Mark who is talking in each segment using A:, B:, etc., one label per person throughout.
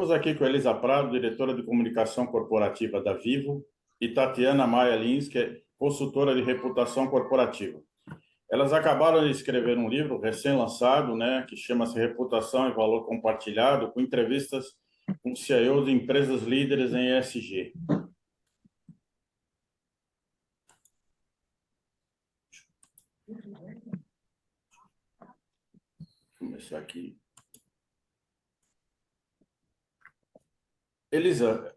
A: Estamos aqui com Elisa Prado, diretora de comunicação corporativa da Vivo, e Tatiana Maia Lins, que é consultora de reputação corporativa. Elas acabaram de escrever um livro recém-lançado, né, que chama-se Reputação e Valor Compartilhado, com entrevistas com CEOs de empresas líderes em ESG. Vou começar aqui. Elisa,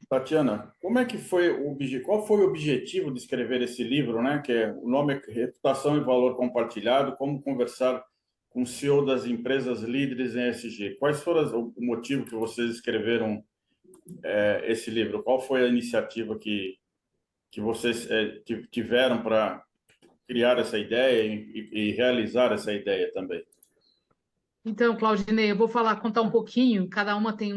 A: Tatiana, como é que foi qual foi o objetivo de escrever esse livro, né? O nome é Reputação e Valor Compartilhado, como conversar com o CEO das empresas líderes em ESG. Quais foram o motivo que vocês escreveram esse livro? Qual foi a iniciativa que vocês tiveram para criar essa ideia e realizar essa ideia também?
B: Então, Claudinei, eu vou contar um pouquinho, cada uma tem a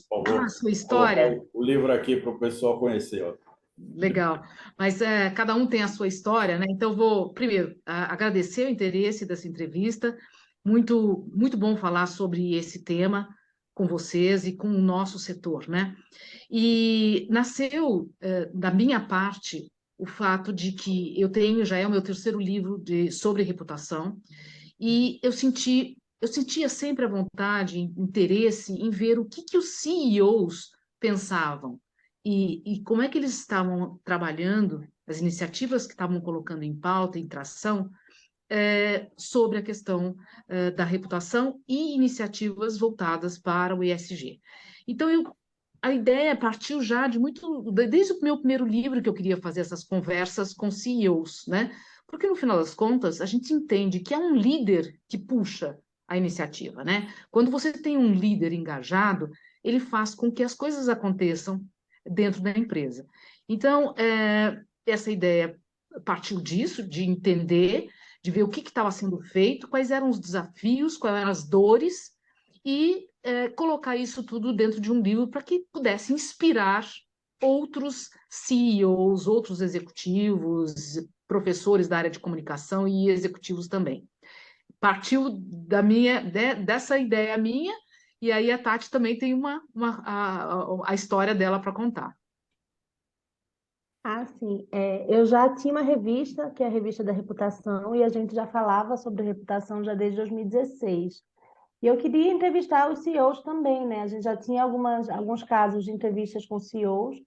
A: Por favor,
B: sua
A: colocar
B: história.
A: o livro aqui para o pessoal conhecer. Ó.
B: Legal, mas cada um tem a sua história, né? Então, eu vou, primeiro, agradecer o interesse dessa entrevista. Muito, muito bom falar sobre esse tema com vocês e com o nosso setor, né? E nasceu, da minha parte, o fato de que já é o meu terceiro livro sobre reputação, e eu sentia sempre a vontade, interesse em ver o que os CEOs pensavam e como é que eles estavam trabalhando, as iniciativas que estavam colocando em pauta, em tração, sobre a questão da reputação e iniciativas voltadas para o ESG. Então, a ideia partiu já desde o meu primeiro livro que eu queria fazer essas conversas com CEOs, né? Porque no final das contas, a gente entende que é um líder que puxa a iniciativa, né? Quando você tem um líder engajado, ele faz com que as coisas aconteçam dentro da empresa. Então, essa ideia partiu disso, de entender, de ver o que estava sendo feito, quais eram os desafios, quais eram as dores, e colocar isso tudo dentro de um livro para que pudesse inspirar outros CEOs, outros executivos, professores da área de comunicação e executivos também. Partiu dessa ideia minha, e aí a Tati também tem a história dela para contar.
C: Ah, sim. Eu já tinha uma revista, que é a Revista da Reputação, e a gente já falava sobre reputação já desde 2016. E eu queria entrevistar os CEOs também, né? A gente já tinha alguns casos de entrevistas com CEOs,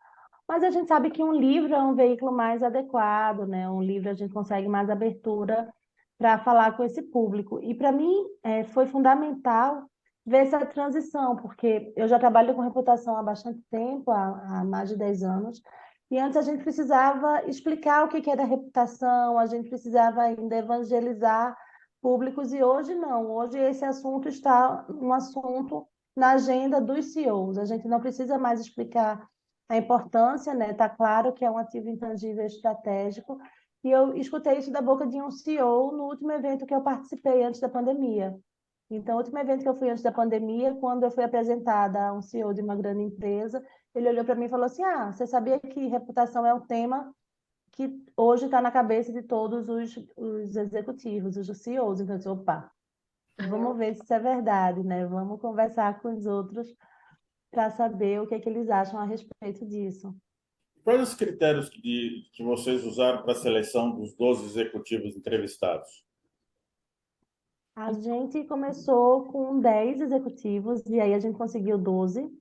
C: mas a gente sabe que um livro é um veículo mais adequado, né? Um livro a gente consegue mais abertura para falar com esse público. E para mim foi fundamental ver essa transição, porque eu já trabalho com reputação há bastante tempo, há mais de 10 anos, e antes a gente precisava explicar o que era reputação, a gente precisava ainda evangelizar públicos, e hoje não. Hoje esse assunto está um assunto na agenda dos CEOs. A gente não precisa mais explicar a importância, né? Está claro que é um ativo intangível estratégico. E eu escutei isso da boca de um CEO no último evento que eu participei antes da pandemia. Então, o último evento que eu fui antes da pandemia, quando eu fui apresentada a um CEO de uma grande empresa, ele olhou para mim e falou assim: Ah, você sabia que reputação é um tema que hoje está na cabeça de todos os executivos, os CEOs. Então, eu disse, opa, vamos ver se isso é verdade, né? Vamos conversar com os outros para saber o que eles acham a respeito disso.
A: Quais os critérios que vocês usaram para a seleção dos 12 executivos entrevistados?
C: A gente começou com 10 executivos e aí a gente conseguiu 12,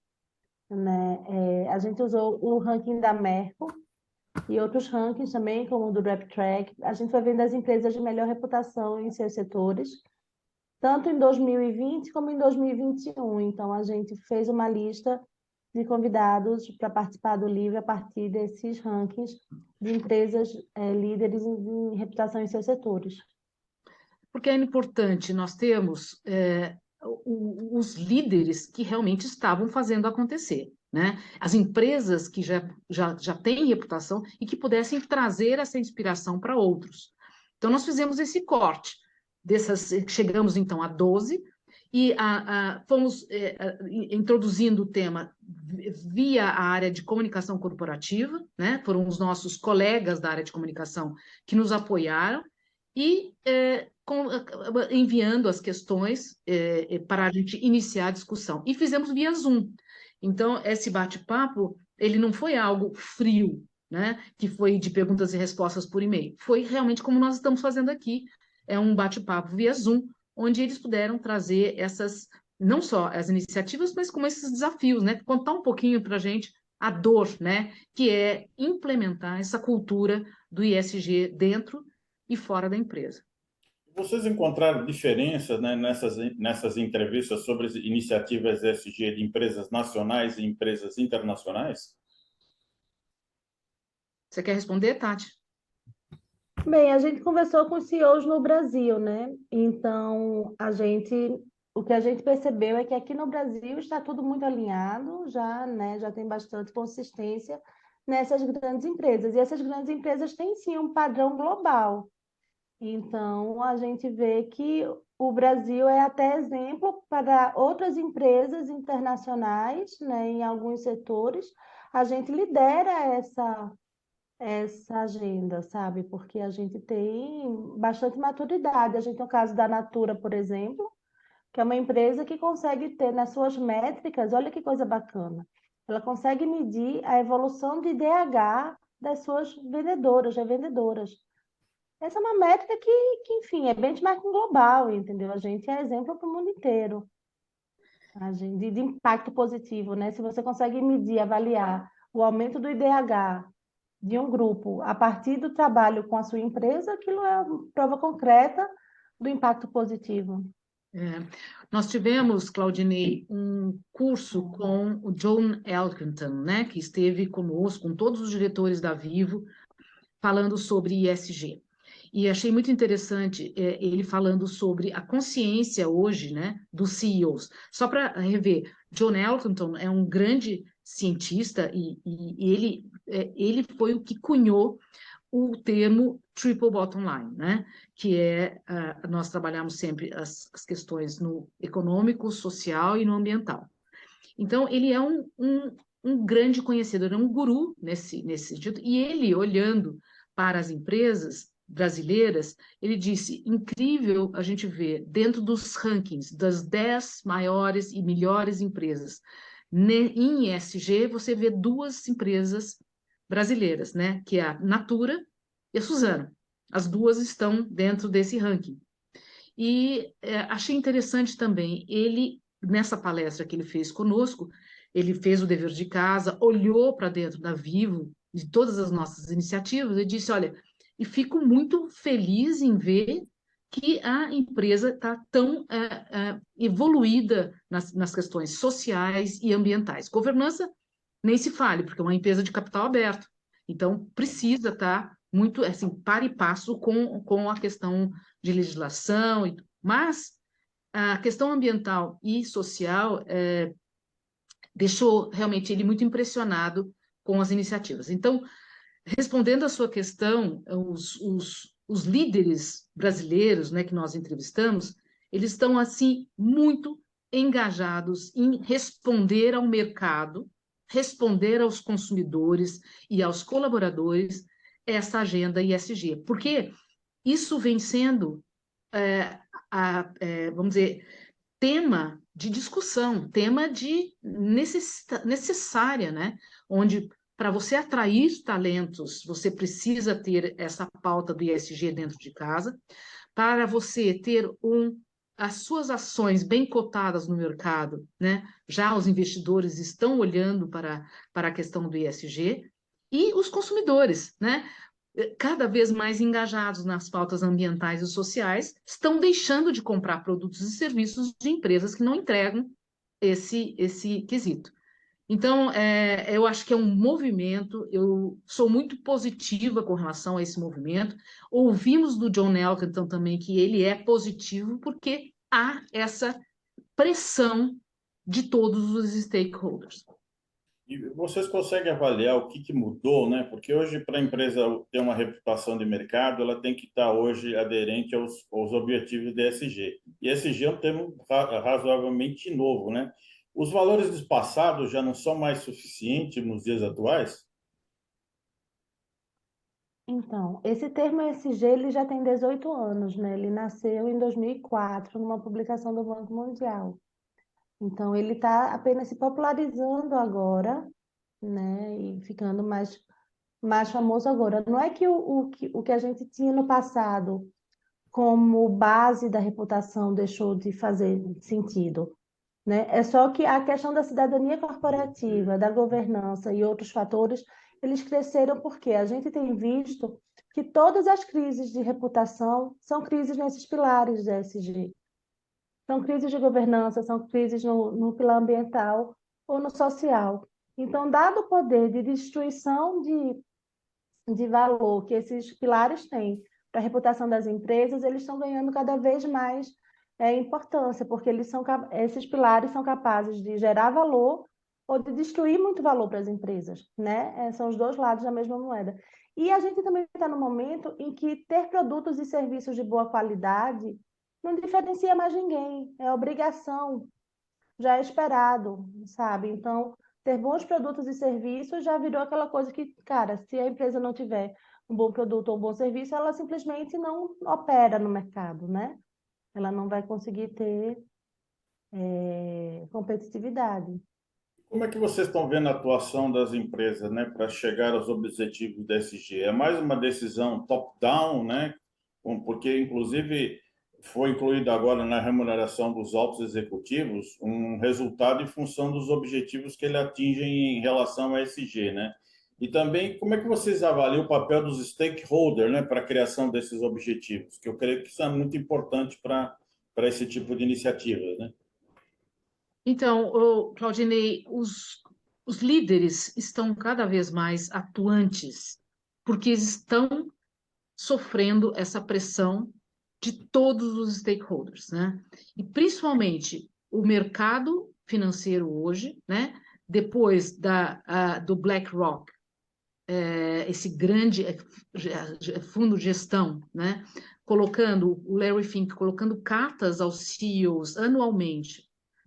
C: né? A gente usou o ranking da Merco e outros rankings também, como o do RepTrak. A gente foi vendo as empresas de melhor reputação em seus setores, tanto em 2020 como em 2021. Então, a gente fez uma lista de convidados para participar do livro a partir desses rankings de empresas líderes em reputação em seus setores.
B: Porque é importante nós termos os líderes que realmente estavam fazendo acontecer, né? As empresas que já têm reputação e que pudessem trazer essa inspiração para outros. Então, nós fizemos esse corte. Chegamos, então, a 12 e fomos introduzindo o tema via a área de comunicação corporativa, né? Foram os nossos colegas da área de comunicação que nos apoiaram, e enviando as questões para a gente iniciar a discussão. E fizemos via Zoom. Então, esse bate-papo, ele não foi algo frio, né? Que foi de perguntas e respostas por e-mail. Foi realmente como nós estamos fazendo aqui. É um bate-papo via Zoom, onde eles puderam trazer essas, não só as iniciativas, mas como esses desafios, né? Contar um pouquinho para a gente a dor, né? Que é implementar essa cultura do ISG dentro e fora da empresa.
A: Vocês encontraram diferenças, né, nessas entrevistas sobre as iniciativas ESG de empresas nacionais e empresas internacionais?
B: Você quer responder, Tati?
C: Bem, a gente conversou com os CEOs no Brasil, né? Então, o que a gente percebeu é que aqui no Brasil está tudo muito alinhado, já, né? Já tem bastante consistência nessas grandes empresas. E essas grandes empresas têm sim um padrão global. Então, a gente vê que o Brasil é até exemplo para outras empresas internacionais, né? Em alguns setores, a gente lidera essa agenda, sabe? Porque a gente tem bastante maturidade. A gente tem o caso da Natura, por exemplo, que é uma empresa que consegue ter nas suas métricas, olha que coisa bacana, ela consegue medir a evolução de IDH das suas vendedoras, revendedoras. Essa é uma métrica enfim, é benchmarking global, entendeu? A gente é exemplo para o mundo inteiro. De impacto positivo, né? Se você consegue medir, avaliar o aumento do IDH de um grupo a partir do trabalho com a sua empresa, aquilo é uma prova concreta do impacto positivo.
B: Nós tivemos, Claudinei, um curso com o John Elkington, né, que esteve conosco, com todos os diretores da Vivo, falando sobre ISG. E achei muito interessante ele falando sobre a consciência hoje, né, dos CEOs. Só para rever, John Elkington é um grande cientista e ele foi o que cunhou o termo triple bottom line, né? Que é, nós trabalhamos sempre as questões no econômico, social e no ambiental. Então, ele é um grande conhecedor, é um guru nesse sentido, e ele, olhando para as empresas brasileiras, ele disse, incrível a gente ver dentro dos rankings das 10 maiores e melhores empresas, em ESG, você vê duas empresas brasileiras, né? Que é a Natura e a Suzano. As duas estão dentro desse ranking. E achei interessante também, ele, nessa palestra que ele fez conosco, ele fez o dever de casa, olhou para dentro da Vivo, de todas as nossas iniciativas, e disse, olha, e fico muito feliz em ver que a empresa está tão evoluída nas questões sociais e ambientais. Governança, nem se fale, porque é uma empresa de capital aberto. Então, precisa estar muito, assim, par e passo com a questão de legislação, mas a questão ambiental e social deixou realmente ele muito impressionado com as iniciativas. Então, respondendo à sua questão, os líderes brasileiros, né, que nós entrevistamos, eles estão, assim, muito engajados em responder ao mercado, responder aos consumidores e aos colaboradores essa agenda ISG, porque isso vem sendo, vamos dizer, tema de discussão, tema de necessária, né? Onde, para você atrair talentos, você precisa ter essa pauta do ISG dentro de casa, para você ter as suas ações bem cotadas no mercado, né? Já os investidores estão olhando para a questão do ISG, e os consumidores, né? Cada vez mais engajados nas pautas ambientais e sociais, estão deixando de comprar produtos e serviços de empresas que não entregam esse quesito. Então, eu acho que é um movimento, eu sou muito positiva com relação a esse movimento. Ouvimos do John Elkington também que ele é positivo porque há essa pressão de todos os stakeholders.
A: E vocês conseguem avaliar o que mudou, né? Porque hoje, para a empresa ter uma reputação de mercado, ela tem que estar hoje aderente aos objetivos de ESG. E ESG é um termo razoavelmente novo, né? Os valores do passado já não são mais suficientes nos dias atuais?
C: Então, esse termo ESG ele já tem 18 anos, né? Ele nasceu em 2004, numa publicação do Banco Mundial. Então, ele está apenas se popularizando agora, né? E ficando mais famoso agora. Não é que o que a gente tinha no passado como base da reputação deixou de fazer sentido, né? É só que a questão da cidadania corporativa, da governança e outros fatores, eles cresceram porque a gente tem visto que todas as crises de reputação são crises nesses pilares da ESG. São crises de governança, são crises no pilar ambiental ou no social. Então, dado o poder de destruição de valor que esses pilares têm para a reputação das empresas, eles estão ganhando cada vez mais importância, porque esses pilares são capazes de gerar valor ou de destruir muito valor para as empresas, né? São os dois lados da mesma moeda. E a gente também está no momento em que ter produtos e serviços de boa qualidade não diferencia mais ninguém, é obrigação, já é esperado, sabe? Então, ter bons produtos e serviços já virou aquela coisa que, cara, se a empresa não tiver um bom produto ou um bom serviço, ela simplesmente não opera no mercado, né? Ela não vai conseguir ter competitividade.
A: Como é que vocês estão vendo a atuação das empresas, né, para chegar aos objetivos da ESG? É mais uma decisão top-down, né? Porque, inclusive, foi incluído agora na remuneração dos altos executivos um resultado em função dos objetivos que ele atinge em relação à ESG, né? E também, como é que vocês avaliam o papel dos stakeholders, né, para a criação desses objetivos? Que eu creio que isso é muito importante para esse tipo de iniciativa, né?
B: Então, Claudinei, os líderes estão cada vez mais atuantes, porque eles estão sofrendo essa pressão de todos os stakeholders, né? E principalmente o mercado financeiro hoje, né? Depois do BlackRock, esse grande fundo de gestão, né? Colocando o Larry Fink colocando cartas aos CEOs anualmente,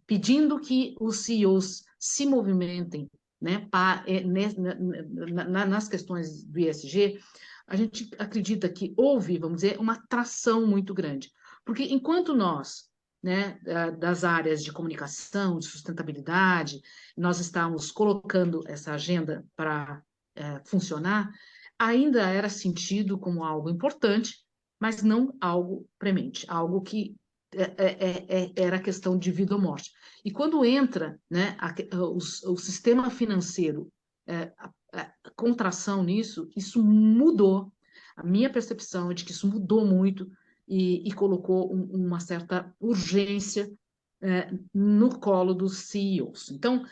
B: pedindo que os CEOs se movimentem, né? Nas questões do ESG, a gente acredita que houve, vamos dizer, uma tração muito grande, porque enquanto nós, né, das áreas de comunicação, de sustentabilidade, nós estamos colocando essa agenda para funcionar, ainda era sentido como algo importante, mas não algo premente, algo que era questão de vida ou morte. E quando entra, né, o sistema financeiro, a contração nisso, isso mudou. A minha percepção é de que isso mudou muito e colocou uma certa urgência no colo dos CEOs. Então,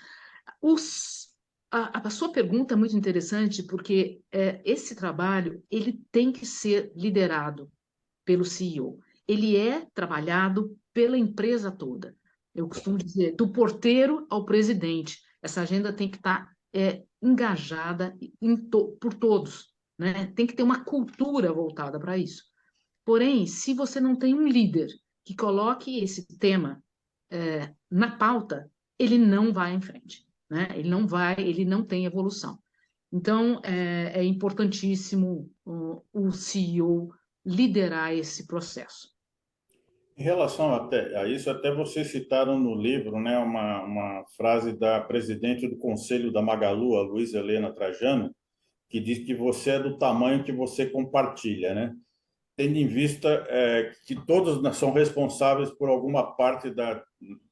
B: a sua pergunta é muito interessante porque esse trabalho ele tem que ser liderado pelo CEO. Ele é trabalhado pela empresa toda. Eu costumo dizer, do porteiro ao presidente. Essa agenda tem que estar engajada por todos, né? Tem que ter uma cultura voltada para isso. Porém, se você não tem um líder que coloque esse tema na pauta, ele não vai em frente, né? Ele não tem evolução. Então, é importantíssimo o CEO liderar esse processo.
A: Em relação a isso, até vocês citaram no livro, né, uma frase da presidente do Conselho da Magalu, a Luísa Helena Trajano, que diz que você é do tamanho que você compartilha, né? Tendo em vista que todos são responsáveis por alguma parte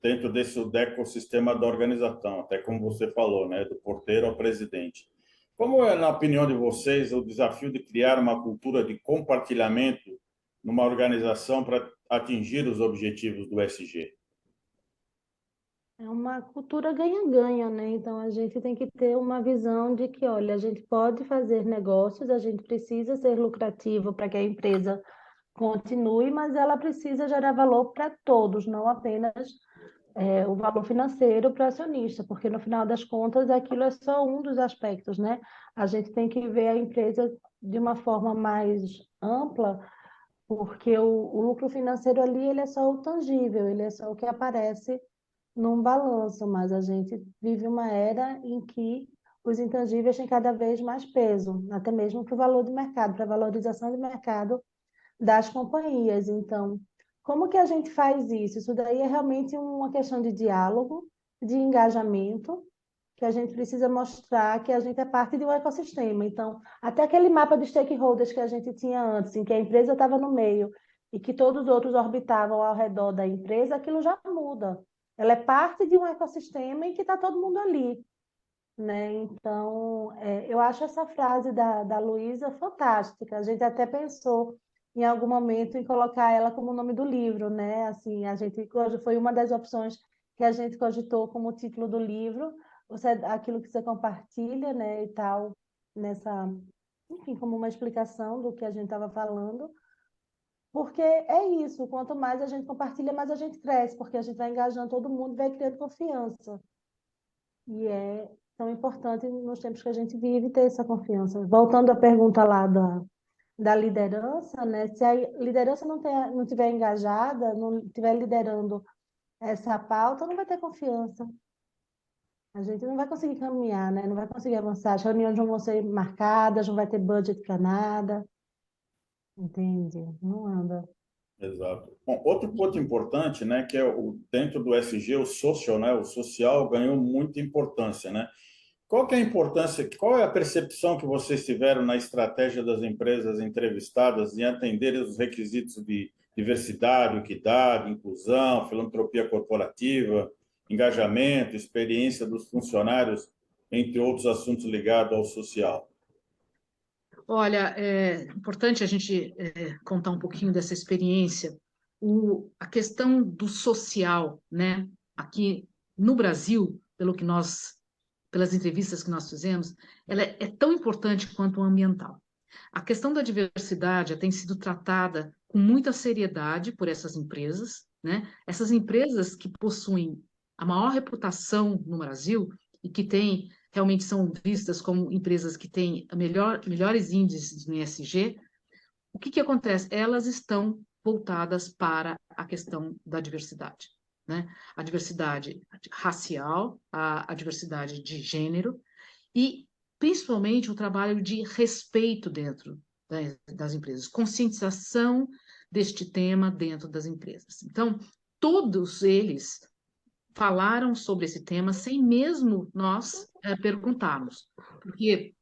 A: dentro desse ecossistema da organização, até como você falou, né, do porteiro ao presidente. Como é, na opinião de vocês, o desafio de criar uma cultura de compartilhamento numa organização para atingir os objetivos do SG?
C: É uma cultura ganha-ganha, né? Então a gente tem que ter uma visão de que, olha, a gente pode fazer negócios, a gente precisa ser lucrativo para que a empresa continue, mas ela precisa gerar valor para todos, não apenas o valor financeiro para o acionista, porque no final das contas aquilo é só um dos aspectos, né? A gente tem que ver a empresa de uma forma mais ampla, porque o lucro financeiro ali ele é só o tangível, ele é só o que aparece num balanço, mas a gente vive uma era em que os intangíveis têm cada vez mais peso, até mesmo para o valor do mercado, para a valorização do mercado das companhias. Então, como que a gente faz isso? Isso daí é realmente uma questão de diálogo, de engajamento, que a gente precisa mostrar que a gente é parte de um ecossistema. Então, até aquele mapa de stakeholders que a gente tinha antes, em que a empresa estava no meio e que todos os outros orbitavam ao redor da empresa, aquilo já muda. Ela é parte de um ecossistema em que está todo mundo ali, né? Então, eu acho essa frase da Luísa fantástica. A gente até pensou em algum momento em colocar ela como nome do livro, né? Assim, a gente foi uma das opções que a gente cogitou como título do livro, aquilo que você compartilha, né, e tal, nessa, enfim, como uma explicação do que a gente estava falando, porque é isso, quanto mais a gente compartilha, mais a gente cresce, porque a gente vai engajando todo mundo, vai criando confiança. E é tão importante nos tempos que a gente vive ter essa confiança. Voltando à pergunta lá da liderança, né? Se a liderança não estiver engajada, não estiver liderando essa pauta, não vai ter confiança. A gente não vai conseguir caminhar, né? Não vai conseguir avançar. As reuniões não vão ser marcadas, não vai ter budget para nada. Entende? Não anda.
A: Exato. Bom, outro ponto importante, né, que é dentro do SG, o social, né, o social ganhou muita importância, né? Qual que é a importância, qual é a percepção que vocês tiveram na estratégia das empresas entrevistadas em atender os requisitos de diversidade, equidade, inclusão, filantropia corporativa, engajamento, experiência dos funcionários, entre outros assuntos ligados ao social?
B: Olha, é importante a gente contar um pouquinho dessa experiência. A questão do social, né? Aqui no Brasil, pelas entrevistas que nós fizemos, ela é tão importante quanto o ambiental. A questão da diversidade tem sido tratada com muita seriedade por essas empresas, né? Essas empresas que possuem a maior reputação no Brasil e que têm realmente são vistas como empresas que têm melhores índices no ESG, o que acontece? Elas estão voltadas para a questão da diversidade, né? A diversidade racial, a diversidade de gênero e, principalmente, o trabalho de respeito dentro das empresas, conscientização deste tema dentro das empresas. Então, todos eles falaram sobre esse tema sem mesmo nós perguntarmos, porque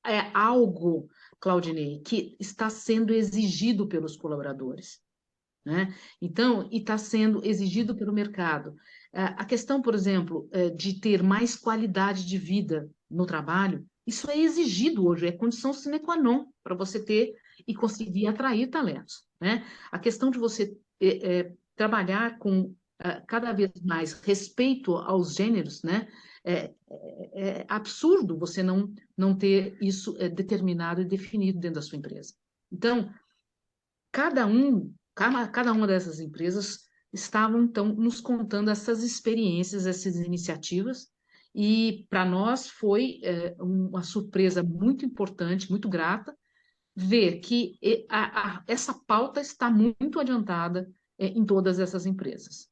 B: é algo, Claudinei, que está sendo exigido pelos colaboradores, né? Então, e está sendo exigido pelo mercado. A questão, por exemplo, de ter mais qualidade de vida no trabalho, isso é exigido hoje, é condição sine qua non para você ter e conseguir atrair talentos, né? A questão de você trabalhar com cada vez mais respeito aos gêneros, né? É absurdo você não ter isso determinado e definido dentro da sua empresa. Então, cada uma dessas empresas estavam, então, nos contando essas experiências, essas iniciativas, e para nós foi uma surpresa muito importante, muito grata, ver que essa pauta está muito adiantada em todas essas empresas.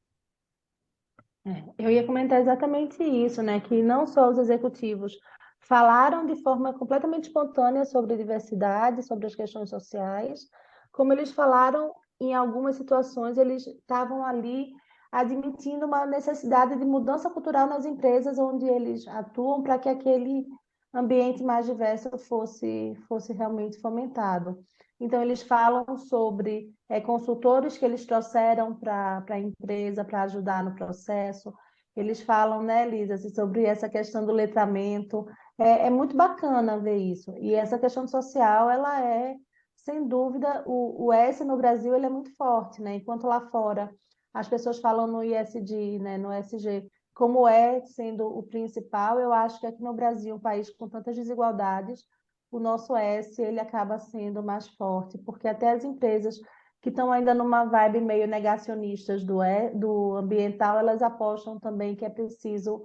C: Eu ia comentar exatamente isso, né? Que não só os executivos falaram de forma completamente espontânea sobre diversidade, sobre as questões sociais, como eles falaram em algumas situações, eles estavam ali admitindo uma necessidade de mudança cultural nas empresas onde eles atuam para que aquele ambiente mais diverso fosse realmente fomentado. Então, eles falam sobre consultores que eles trouxeram para a empresa para ajudar no processo. Eles falam, né, Lisa, assim, sobre essa questão do letramento. É muito bacana ver isso. E essa questão social, ela é, sem dúvida, o S no Brasil ele é muito forte, né? Enquanto lá fora as pessoas falam no ISD, né, no ESG, como é sendo o principal, eu acho que aqui no Brasil, um país com tantas desigualdades, o nosso S ele acaba sendo mais forte, porque até as empresas que estão ainda numa vibe meio negacionistas do ambiental, elas apostam também que é preciso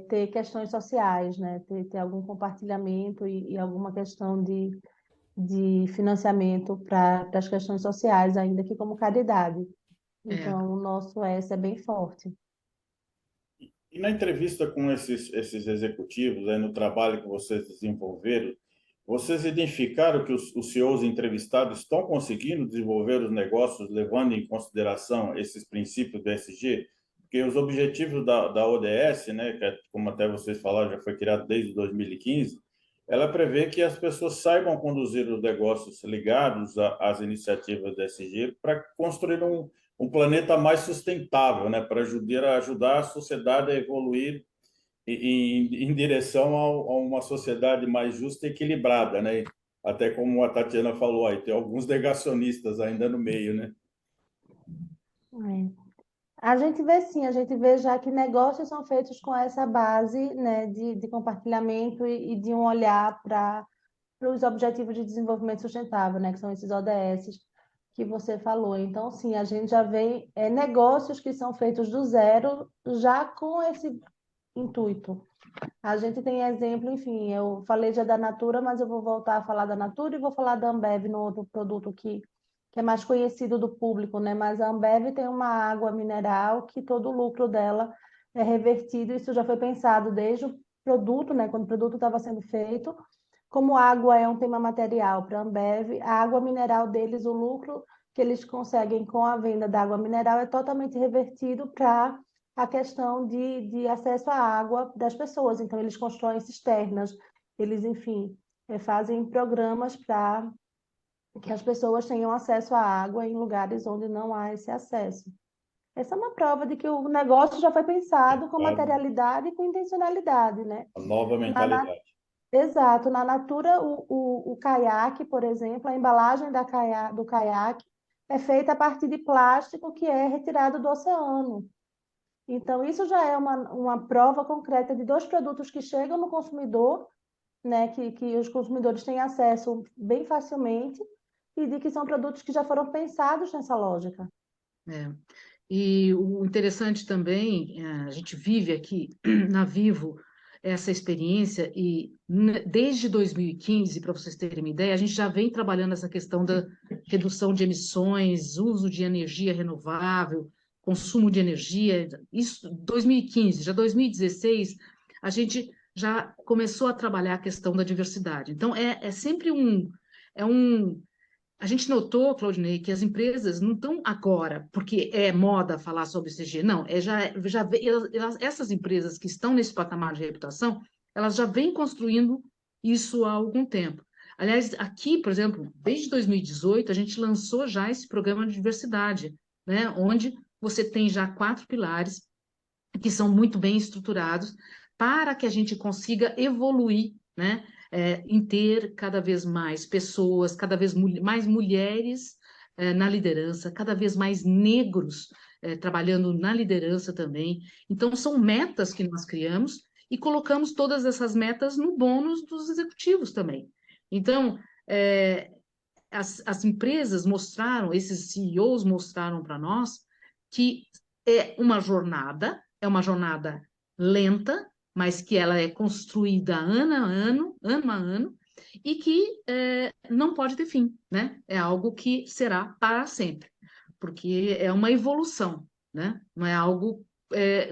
C: ter questões sociais, né? Ter algum compartilhamento e alguma questão de financiamento para as questões sociais, ainda que como caridade.
B: É,
C: Então, o nosso S é bem forte.
A: E na entrevista com esses executivos, aí no trabalho que vocês desenvolveram, vocês identificaram que os CEOs entrevistados estão conseguindo desenvolver os negócios levando em consideração esses princípios do ESG? Porque os objetivos da ODS, né, que como até vocês falaram, já foi criado desde 2015, ela prevê que as pessoas saibam conduzir os negócios ligados às iniciativas do ESG para construir um planeta mais sustentável, né, para ajudar a sociedade a evoluir em direção a uma sociedade mais justa e equilibrada, né? Até como a Tatiana falou, aí tem alguns negacionistas ainda no meio, né?
C: É. A gente vê sim, a gente vê já que negócios são feitos com essa base, né, de compartilhamento e de um olhar para os Objetivos de Desenvolvimento Sustentável, né, que são esses ODS que você falou. Então, sim, a gente já vê negócios que são feitos do zero, já com esse intuito. A gente tem exemplo, enfim, eu falei já da Natura, mas eu vou voltar a falar da Natura e vou falar da Ambev no outro produto que é mais conhecido do público, né? Mas a Ambev tem uma água mineral que todo o lucro dela é revertido, isso já foi pensado desde o produto, né? Quando o produto estava sendo feito, como água é um tema material para a Ambev, a água mineral deles, o lucro que eles conseguem com a venda da água mineral é totalmente revertido para a questão de acesso à água das pessoas. Então, eles constroem cisternas, eles, enfim, fazem programas para que as pessoas tenham acesso à água em lugares onde não há esse acesso. Essa é uma prova de que o negócio já foi pensado com materialidade e com intencionalidade, né?
A: A nova mentalidade.
C: Exato. Na Natura, o caiaque, por exemplo, a embalagem do caiaque é feita a partir de plástico que é retirado do oceano. Então, isso já é uma prova concreta de dois produtos que chegam no consumidor, né, que os consumidores têm acesso bem facilmente, e de que são produtos que já foram pensados nessa lógica.
B: É. E o interessante também, a gente vive aqui na Vivo essa experiência e desde 2015, para vocês terem uma ideia, a gente já vem trabalhando essa questão da redução de emissões, uso de energia renovável, consumo de energia. Isso 2015, já 2016, a gente já começou a trabalhar a questão da diversidade. Então, é sempre é um a gente notou, Claudinei, que as empresas não estão agora, porque é moda falar sobre CG, não, essas empresas que estão nesse patamar de reputação, elas já vêm construindo isso há algum tempo. Aliás, aqui, por exemplo, desde 2018, a gente lançou já esse programa de diversidade, né, onde você tem já 4 pilares que são muito bem estruturados para que a gente consiga evoluir, né? Em ter cada vez mais pessoas, cada vez mais mulheres na liderança, cada vez mais negros trabalhando na liderança também. Então, são metas que nós criamos e colocamos todas essas metas no bônus dos executivos também. Então, as empresas mostraram, esses CEOs mostraram para nós que é uma jornada lenta, mas que ela é construída ano a ano, e que não pode ter fim, né? É algo que será para sempre, porque é uma evolução, né? Não é algo,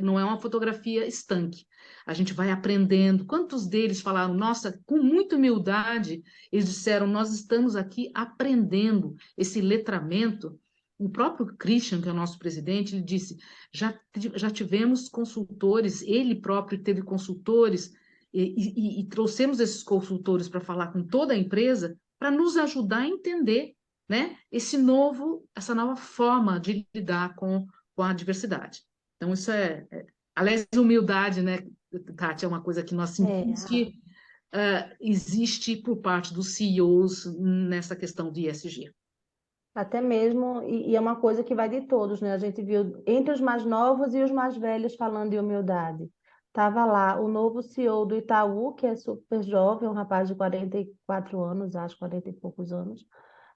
B: não é uma fotografia estanque. A gente vai aprendendo. Quantos deles falaram, nossa, com muita humildade, eles disseram, nós estamos aqui aprendendo esse letramento. O próprio Christian, que é o nosso presidente, ele disse, já tivemos consultores, ele próprio teve consultores, e trouxemos esses consultores para falar com toda a empresa, para nos ajudar a entender, né, essa nova forma de lidar com a diversidade. Então, isso aliás, humildade, né, Tati, é uma coisa que nós sentimos que existe por parte dos CEOs nessa questão de ESG.
C: Até mesmo, e é uma coisa que vai de todos, né? A gente viu entre os mais novos e os mais velhos falando de humildade. Estava lá o novo CEO do Itaú, que é super jovem, um rapaz de 44 anos, acho, 40 e poucos anos.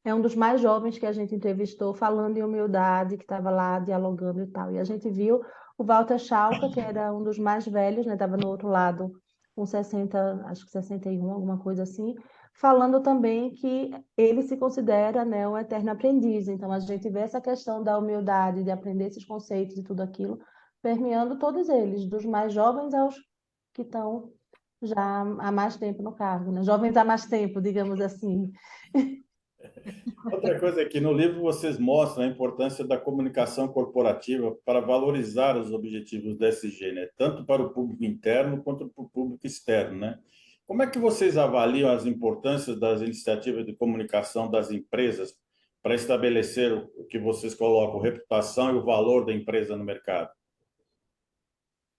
C: É um dos mais jovens que a gente entrevistou, falando em humildade, que estava lá dialogando e tal. E a gente viu o Walter Schalka, que era um dos mais velhos, né? Estava no outro lado, com 60, acho que 61, alguma coisa assim, falando também que ele se considera, né, um eterno aprendiz. Então, a gente vê essa questão da humildade, de aprender esses conceitos e tudo aquilo, permeando todos eles, dos mais jovens aos que estão já há mais tempo no cargo, né? Jovens há mais tempo, digamos assim.
A: Outra coisa é que no livro vocês mostram a importância da comunicação corporativa para valorizar os objetivos da ESG, né? Tanto para o público interno quanto para o público externo, né? Como é que vocês avaliam as importâncias das iniciativas de comunicação das empresas para estabelecer o que vocês colocam, reputação e o valor da empresa no mercado?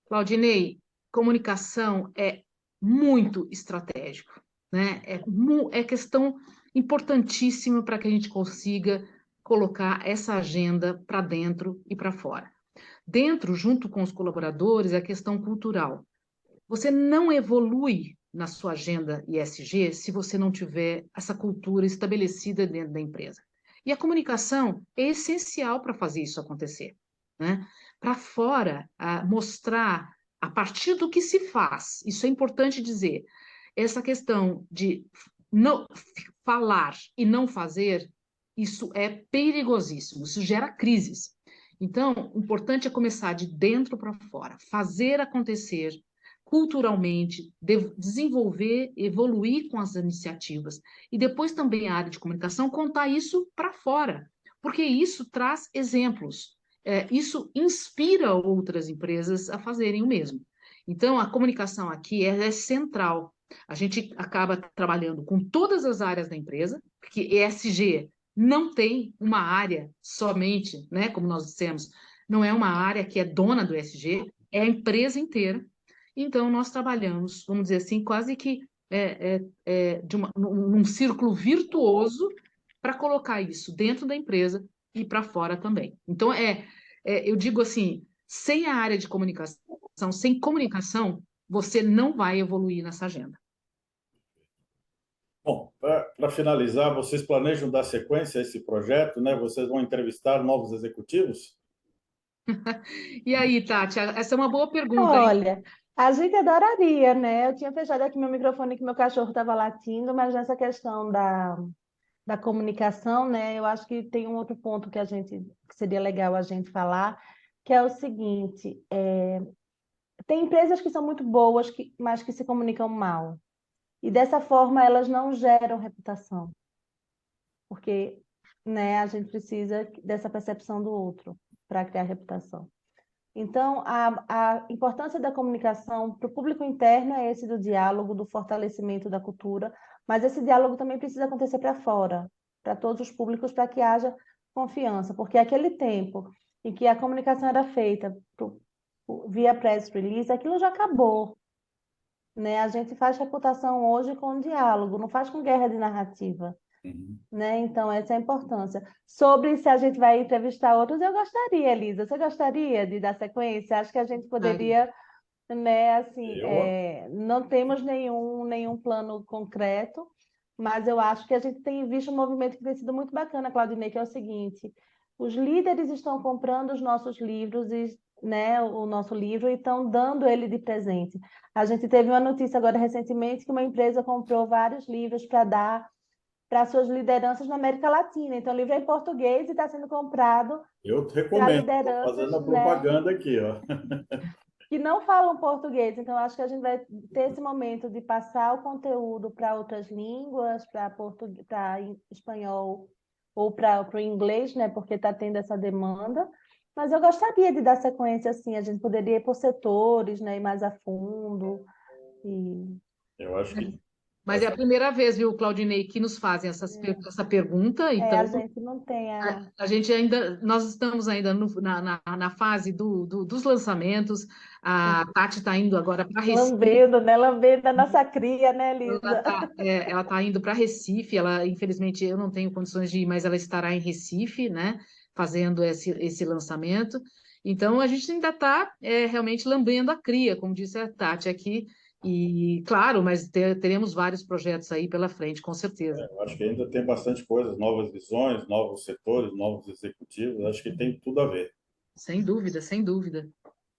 B: Claudinei, comunicação é muito estratégico, né? É questão importantíssima para que a gente consiga colocar essa agenda para dentro e para fora. Dentro, junto com os colaboradores, é a questão cultural. Você não evolui na sua agenda ESG se você não tiver essa cultura estabelecida dentro da empresa. E a comunicação é essencial para fazer isso acontecer, né? Para fora, mostrar a partir do que se faz. Isso é importante dizer. Essa questão de não falar e não fazer, isso é perigosíssimo. Isso gera crises. Então, o importante é começar de dentro para fora, fazer acontecer culturalmente, desenvolver, evoluir com as iniciativas. E depois também a área de comunicação contar isso para fora, porque isso traz exemplos, isso inspira outras empresas a fazerem o mesmo. Então, a comunicação aqui é central. A gente acaba trabalhando com todas as áreas da empresa, porque ESG não tem uma área somente, né, como nós dissemos, não é uma área que é dona do ESG, é a empresa inteira. Então, nós trabalhamos, vamos dizer assim, quase que num círculo virtuoso para colocar isso dentro da empresa e para fora também. Então, eu digo assim, sem a área de comunicação, sem comunicação, você não vai evoluir nessa agenda.
A: Bom, para finalizar, vocês planejam dar sequência a esse projeto, né? Vocês vão entrevistar novos executivos?
B: E aí, Tati, essa é uma boa pergunta, hein?
C: Olha, a gente adoraria, né? Eu tinha fechado aqui meu microfone que meu cachorro estava latindo, mas nessa questão da comunicação, né? Eu acho que tem um outro ponto que seria legal a gente falar, que é o seguinte: tem empresas que são muito boas, mas que se comunicam mal. E dessa forma elas não geram reputação, porque, né, a gente precisa dessa percepção do outro para criar reputação. Então, a importância da comunicação para o público interno é esse do diálogo, do fortalecimento da cultura, mas esse diálogo também precisa acontecer para fora, para todos os públicos, para que haja confiança, porque aquele tempo em que a comunicação era feita via press release, aquilo já acabou, né? A gente faz reputação hoje com diálogo, não faz com guerra de narrativa.
A: Uhum.
C: Né? Então, essa é a importância. Sobre se a gente vai entrevistar outros, eu gostaria, Elisa. Você gostaria de dar sequência? Acho que a gente poderia, né, assim,
A: Eu
C: não temos nenhum plano concreto, mas eu acho que a gente tem visto um movimento que tem sido muito bacana, Claudinei, que é o seguinte: os líderes estão comprando os nossos livros e, né, o nosso livro e estão dando ele de presente. A gente teve uma notícia agora recentemente que uma empresa comprou vários livros para dar para suas lideranças na América Latina. Então, o livro é em português e está sendo comprado
A: eu
C: para
A: recomendo, estou fazendo
C: lideranças,
A: a
C: né,
A: propaganda aqui, ó.
C: que não falam português. Então, acho que a gente vai ter esse momento de passar o conteúdo para outras línguas, para espanhol ou para o inglês, né, porque está tendo essa demanda. Mas eu gostaria de dar sequência assim, a gente poderia ir por setores, né, ir mais a fundo. E...
A: Eu acho que
B: Mas é a primeira vez, viu, Claudinei, que nos fazem essa pergunta,
C: a
B: então
C: gente não tem
B: a gente ainda, nós estamos ainda na fase dos lançamentos, a Tati está indo agora para Recife,
C: lambendo, né? Lambendo a nossa cria, né, Lisa?
B: ela tá indo para Recife, ela, infelizmente, eu não tenho condições de ir, mas ela estará em Recife, né, fazendo esse lançamento, então a gente ainda está realmente lambendo a cria, como disse a Tati aqui, e claro, mas teremos vários projetos aí pela frente, com certeza.
A: eu acho que ainda tem bastante coisas, novas visões, novos setores, novos executivos, acho que tem tudo a ver.
B: Sem dúvida, sem dúvida.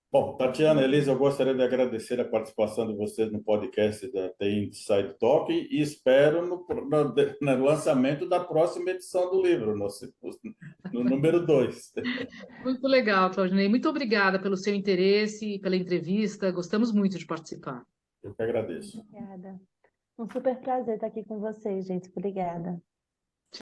A: Bom, Tatiana, Elisa, eu gostaria de agradecer a participação de vocês no podcast da TI Inside Talk e espero no lançamento da próxima edição do livro. no número 2.
B: Muito legal, Claudinei. Muito obrigada pelo seu interesse, pela entrevista. Gostamos muito de participar.
A: Eu que agradeço.
C: Obrigada. Um super prazer estar aqui com vocês, gente. Obrigada.